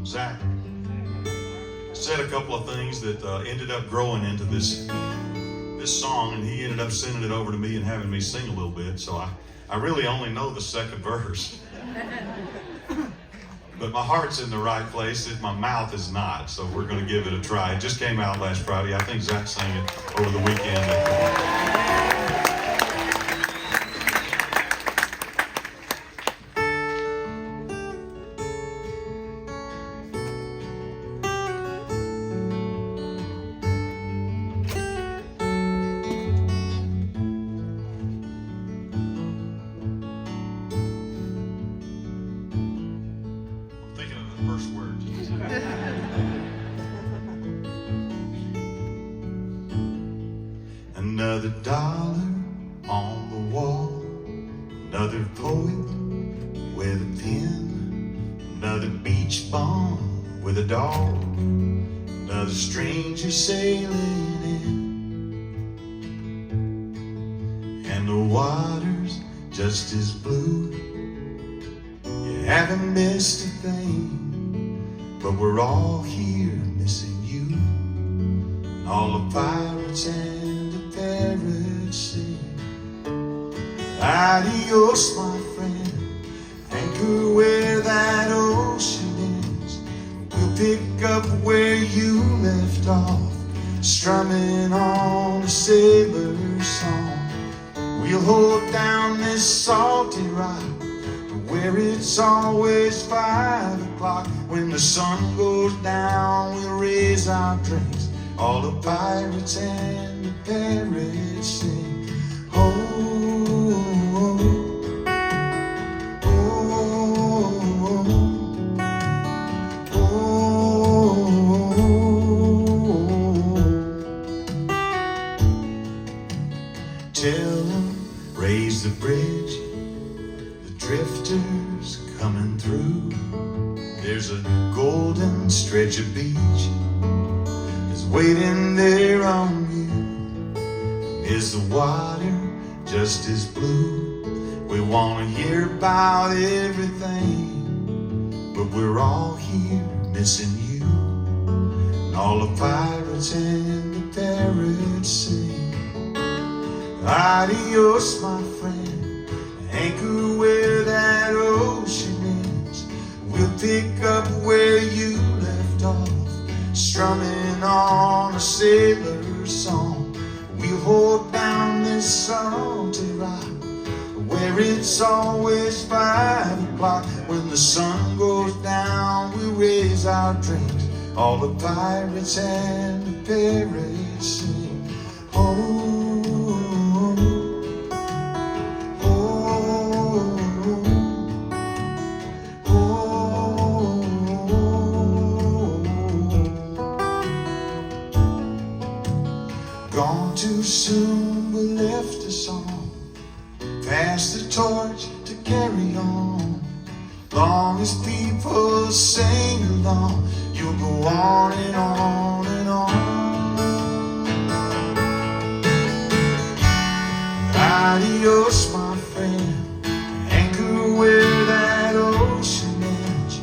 Zach said a couple of things that ended up growing into this song, and he ended up sending it over to me and having me sing a little bit. So I really only know the second verse. But my heart's in the right place, my mouth is not, so we're going to give it a try. It just came out last Friday. I think Zach sang it over the weekend. First words. Another dollar on the wall, another poet with a pen, another beach bum with a dog, another stranger sailing in, and the water's just as blue. You haven't missed a thing, but we're all here missing you. And all the pirates and the parrots sing, adios, my friend, anchor where that ocean is. We'll pick up where you left off, strumming on a sailor's song. We'll hold down this salty rock where it's always 5 o'clock. When the sun goes down, we'll raise our drinks. All the pirates and the parrots sing. Oh, oh, oh, oh. Tell them, raise the bridge, drifters coming through. There's a golden stretch of beach that's waiting there on you. Is the water just as blue? We want to hear about everything, but we're all here missing you. And all the pirates and the parrots sing, adios, my friend, anchor where that ocean is. We'll pick up where you left off, strumming on a sailor's song. We'll hold down this salty rock where it's always 5 o'clock. When the sun goes down, we raise our drinks. All the pirates and the parrots sing. Oh, gone too soon, we left a song, pass the torch to carry on. Long as people sing along, you'll go on and on and on. Adios, my friend, anchor where that ocean ends.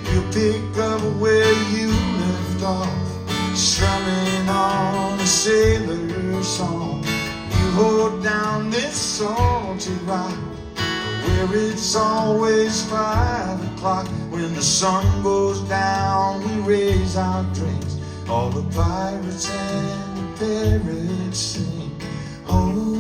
We'll pick up where you left off, strumming on a sailor's song. You hold down this salty rock where it's always 5 o'clock. When the sun goes down, we raise our drinks. All the pirates and the parrots sing. Oh,